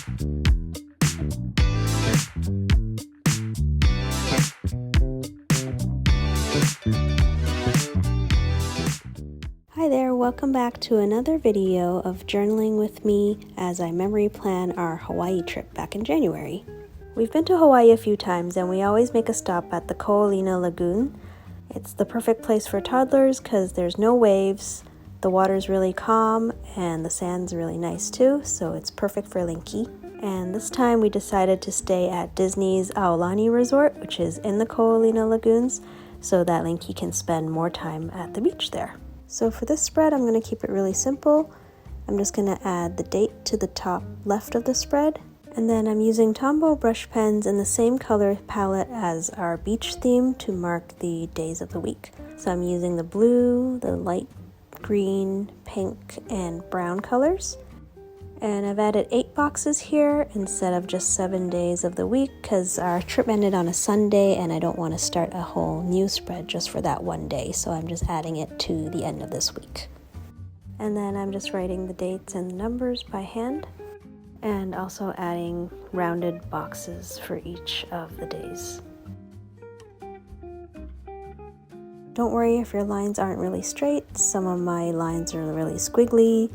Hi there, welcome back to another video of journaling with me as I memory plan our Hawaii trip back in January. We've been to Hawaii a few times and we always make a stop at the Olina lagoon. It's the perfect place for toddlers because there's no waves, the water's really calm, and the sand's really nice too, so it's perfect for Linky. And this time we decided to stay at Disney's AULANI resort, which is in the Olina lagoons, so that Linky can spend more time at the beach there. So for this spread, I'm going to keep it really simple. I'm just going to add the date to the top left of the spread. And then I'm using Tombow brush pens in the same color palette as our beach theme to mark the days of the week. So I'm using the blue, the light green, pink, and brown colors. And I've added 8 boxes here instead of just 7 days of the week because our trip ended on a Sunday and I don't want to start a whole new spread just for that one day. So I'm just adding it to the end of this week. And then I'm just writing the dates and numbers by hand and also adding rounded boxes for each of the days. Don't worry if your lines aren't really straight. Some of my lines are really squiggly.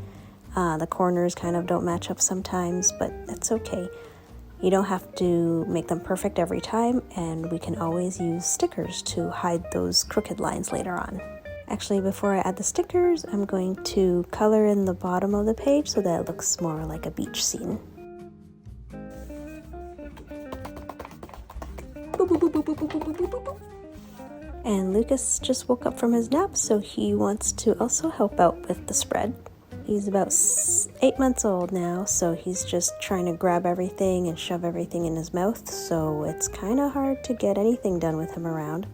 The corners kind of don't match up sometimes, but that's okay. You don't have to make them perfect every time, and we can always use stickers to hide those crooked lines later on. Actually, before I add the stickers, I'm going to color in the bottom of the page so that it looks more like a beach scene. And Lucas just woke up from his nap, so he wants to also help out with the spread. He's about 8 months old now, so he's just trying to grab everything and shove everything in his mouth, so it's kind of hard to get anything done with him around.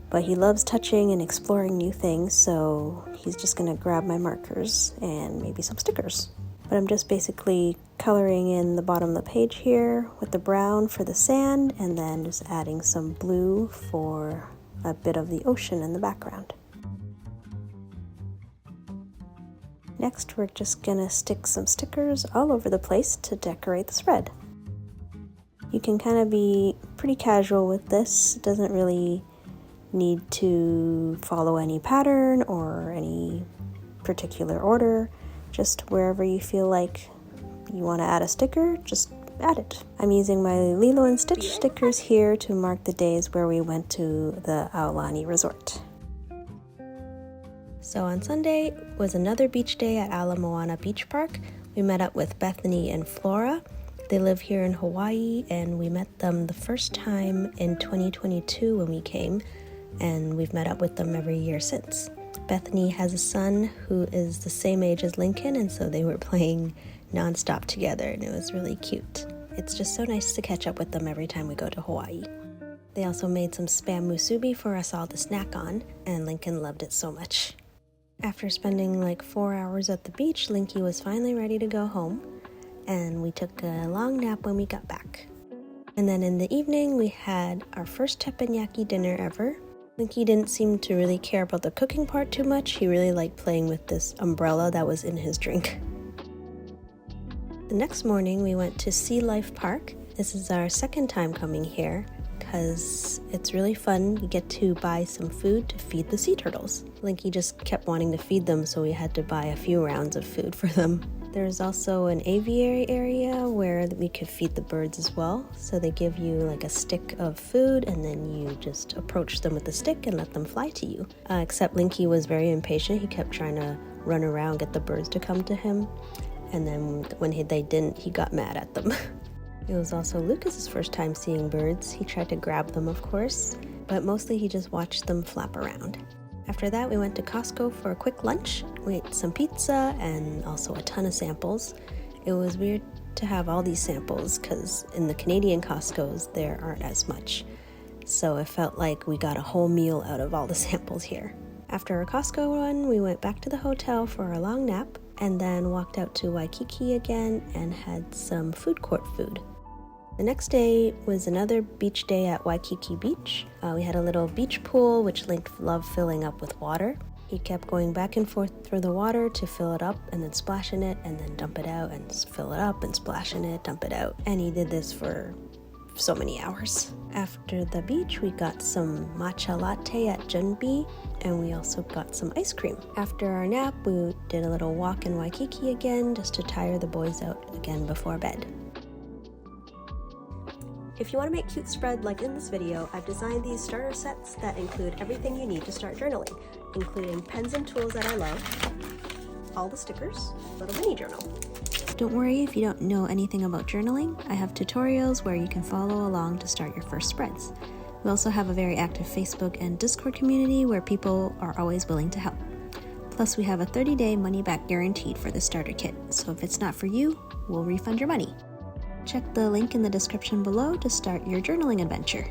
But he loves touching and exploring new things, so he's just going to grab my markers and maybe some stickers. But I'm just basically coloring in the bottom of the page here with the brown for the sand, and then just adding some blue for a bit of the ocean in the background. Next, we're just gonna stick some stickers all over the place to decorate the spread. You can kind of be pretty casual with this. It doesn't really need to follow any pattern or any particular order. Just wherever you feel like you want to add a sticker, just add it. I'm using my Lilo Stitch stickers here to mark the days where we went to the AULANI resort. So on Sunday was another beach day at Ala Moana Beach Park. We met up with Bethany and Flora. They live here in Hawaii and we met them the first time in 2022 when we came, and we've met up with them every year since. Bethany has a son who is the same age as Lincoln, and so they were playing nonstop together and it was really cute. It's just so nice to catch up with them every time we go to Hawaii. They also made some spam musubi for us all to snack on, and Lincoln loved it so much. After spending like 4 hours at the beach, Linky was finally ready to go home, and we took a long nap when we got back. And then in the evening, we had our first teppanyaki dinner ever. Linky didn't seem to really care about the cooking part too much. He really liked playing with this umbrella that was in his drink. The next morning, we went to Sealife Park. This is our second time coming here, because it's really fun. You get to buy some food to feed the sea turtles. Linky just kept wanting to feed them, so we had to buy a few rounds of food for them. There's also an aviary area where we could feed the birds as well. So they give you like a stick of food and then you just approach them with the stick and let them fly to you. Except Linky was very impatient. He kept trying to run around, get the birds to come to him. And then when they didn't, he got mad at them. It was also Lucas's first time seeing birds. He tried to grab them, of course, but mostly he just watched them flap around. After that, we went to Costco for a quick lunch. We ate some pizza and also a ton of samples. It was weird to have all these samples because in the Canadian Costcos, there aren't as much. So it felt like we got a whole meal out of all the samples here. After our Costco run, we went back to the hotel for a long nap and then walked out to Waikiki again and had some food court food. The next day was another beach day at Waikiki Beach. We had a little beach pool, which Link loved filling up with water. He kept going back and forth through the water to fill it up and then splash in it and then dump it out and fill it up and splash in it, dump it out. And he did this for so many hours. After the beach, we got some matcha latte at Junbi, and we also got some ice cream. After our nap, we did a little walk in Waikiki again just to tire the boys out again before bed. If you want to make cute spread like in this video, I've designed these starter sets that include everything you need to start journaling, including pens and tools that I love, all the stickers, little mini journal. Don't worry if you don't know anything about journaling. I have tutorials where you can follow along to start your first spreads. We also have a very active Facebook and Discord community where people are always willing to help. Plus, we have a 30-day money-back guaranteed for the starter kit, so if it's not for you, we'll refund your money. Check the link in the description below to start your journaling adventure.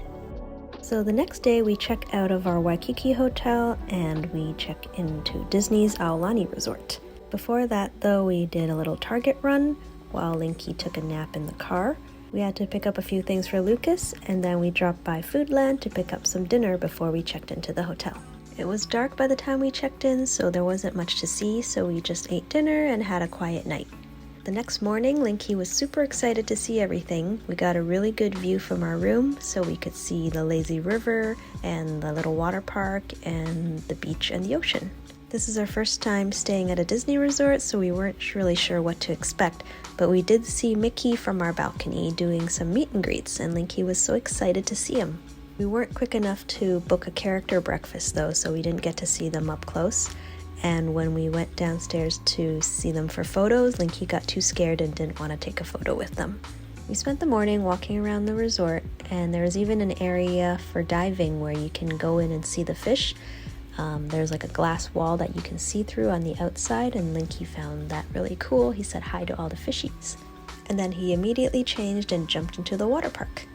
So the next day, we check out of our Waikiki hotel and we check into Disney's Aulani resort. Before that, though, we did a little Target run while Linky took a nap in the car. We had to pick up a few things for Lucas, and then we dropped by Foodland to pick up some dinner before we checked into the hotel. It was dark by the time we checked in, so there wasn't much to see, so we just ate dinner and had a quiet night. The next morning, Linky was super excited to see everything. We got a really good view from our room, so we could see the lazy river and the little water park and the beach and the ocean. This is our first time staying at a Disney resort, so we weren't really sure what to expect, but we did see Mickey from our balcony doing some meet and greets, and Linky was so excited to see him. We weren't quick enough to book a character breakfast though, so we didn't get to see them up close, and when we went downstairs to see them for photos, Linky got too scared and didn't want to take a photo with them. We spent the morning walking around the resort, and there was even an area for diving where you can go in and see the fish. There's like a glass wall that you can see through on the outside, and Linky found that really cool. He said hi to all the fishies. And then he immediately changed and jumped into the water park.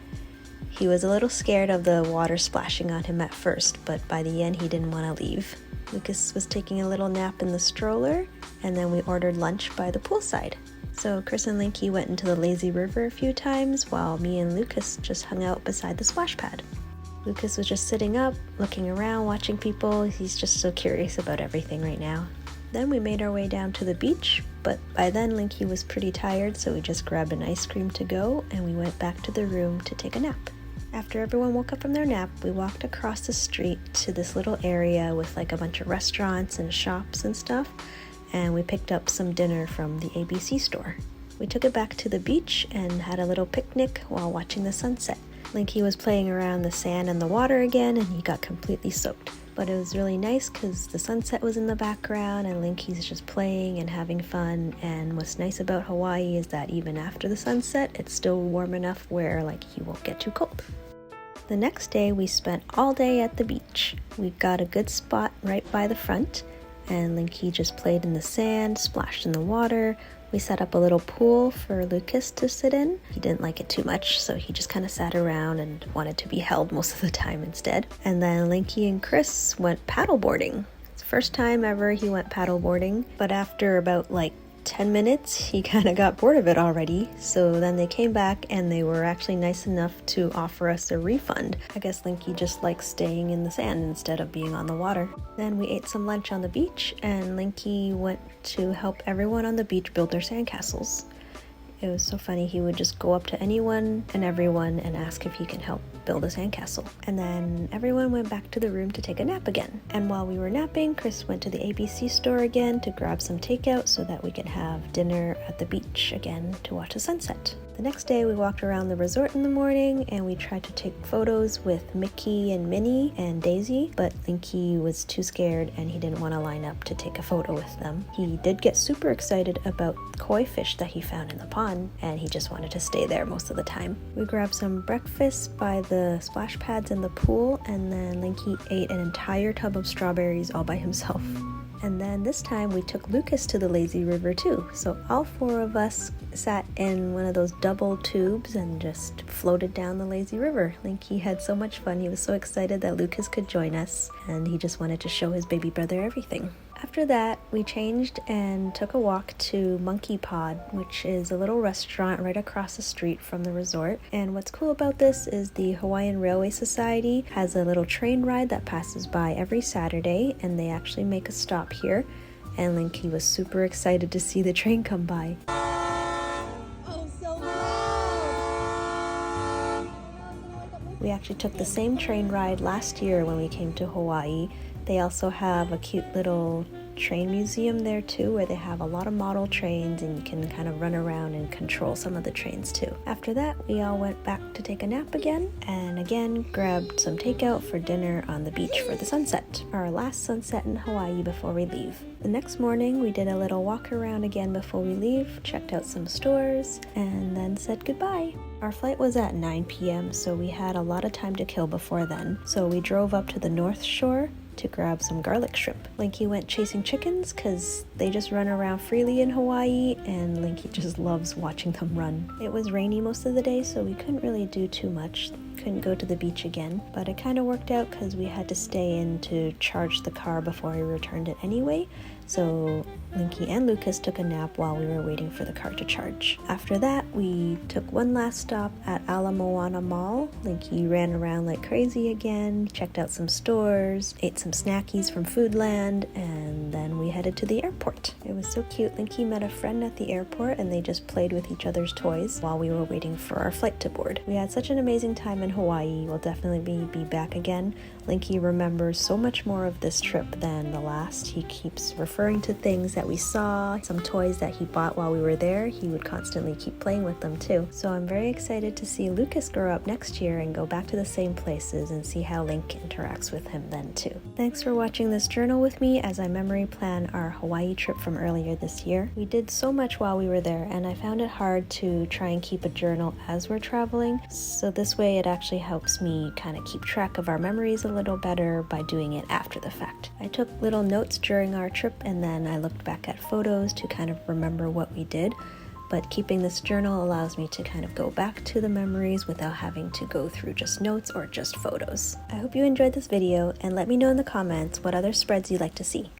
He was a little scared of the water splashing on him at first, but by the end he didn't want to leave. Lucas was taking a little nap in the stroller, and then we ordered lunch by the poolside. So Chris and Linky went into the lazy river a few times, while me and Lucas just hung out beside the splash pad. Lucas was just sitting up, looking around, watching people. He's just so curious about everything right now. Then we made our way down to the beach, but by then Linky was pretty tired, so we just grabbed an ice cream to go, and we went back to the room to take a nap. After everyone woke up from their nap, we walked across the street to this little area with like a bunch of restaurants and shops and stuff, and we picked up some dinner from the ABC store. We took it back to the beach and had a little picnic while watching the sunset. Linky was playing around the sand and the water again, and he got completely soaked. But it was really nice because the sunset was in the background and Linky's just playing and having fun. And what's nice about Hawaii is that even after the sunset, it's still warm enough where like he won't get too cold. The next day, we spent all day at the beach. We got a good spot right by the front, and Linky just played in the sand, splashed in the water. We set up a little pool for Lucas to sit in. He didn't like it too much, so he just kind of sat around and wanted to be held most of the time instead. And then Linky and Chris went paddleboarding. It's the first time ever he went paddleboarding, but after about 10 minutes, he kind of got bored of it already. So then they came back and they were actually nice enough to offer us a refund. I guess Linky just likes staying in the sand instead of being on the water. Then we ate some lunch on the beach, and Linky went to help everyone on the beach build their sandcastles. It was so funny. He would just go up to anyone and everyone and ask if he can help build a sandcastle. And then everyone went back to the room to take a nap again. And while we were napping, Chris went to the ABC store again to grab some takeout so that we could have dinner at the beach again to watch the sunset. The next day, we walked around the resort in the morning and we tried to take photos with Mickey and Minnie and Daisy, but Linky was too scared and he didn't want to line up to take a photo with them. He did get super excited about koi fish that he found in the pond, and he just wanted to stay there most of the time. We grabbed some breakfast by the splash pads in the pool, and then Linky ate an entire tub of strawberries all by himself. And then this time we took Lucas to the lazy river too. So all four of us sat in one of those double tubes and just floated down the lazy river. Linky had so much fun. He was so excited that Lucas could join us, and he just wanted to show his baby brother everything. After that, we changed and took a walk to Monkey Pod, which is a little restaurant right across the street from the resort. And what's cool about this is the Hawaiian Railway Society has a little train ride that passes by every Saturday, and they actually make a stop here. And Linky was super excited to see the train come by. We actually took the same train ride last year when we came to Hawaii. They also have a cute little train museum there too, where they have a lot of model trains and you can kind of run around and control some of the trains too. After that, we all went back to take a nap again, and again grabbed some takeout for dinner on the beach for the sunset, our last sunset in Hawaii before we leave. The next morning, we did a little walk around again before we leave, checked out some stores, and then said goodbye. Our flight was at 9 p.m., so we had a lot of time to kill before then. So we drove up to the North Shore to grab some garlic shrimp. Linky went chasing chickens because they just run around freely in Hawaii, and Linky just loves watching them run. It was rainy most of the day, so we couldn't really do too much. Couldn't go to the beach again, but it kind of worked out because we had to stay in to charge the car before we returned it anyway. So Linky and Lucas took a nap while we were waiting for the car to charge. After that, we took one last stop at Ala Moana Mall. Linky ran around like crazy again, checked out some stores, ate some snackies from Foodland, and then we headed to the airport. It was so cute. Linky met a friend at the airport and they just played with each other's toys while we were waiting for our flight to board. We had such an amazing time in Hawaii. We'll definitely be back again. Linky remembers so much more of this trip than the last. He keeps referring to things that we saw, some toys that he bought while we were there. He would constantly keep playing with them too. So I'm very excited to see Lucas grow up next year and go back to the same places and see how Link interacts with him then too. Thanks for watching this journal with me as I memory plan our Hawaii trip from earlier this year. We did so much while we were there, and I found it hard to try and keep a journal as we're traveling. So this way it actually helps me kind of keep track of our memories a little better by doing it after the fact. I took little notes during our trip, and then I looked back at photos to kind of remember what we did. But keeping this journal allows me to kind of go back to the memories without having to go through just notes or just photos. I hope you enjoyed this video, and let me know in the comments what other spreads you'd like to see.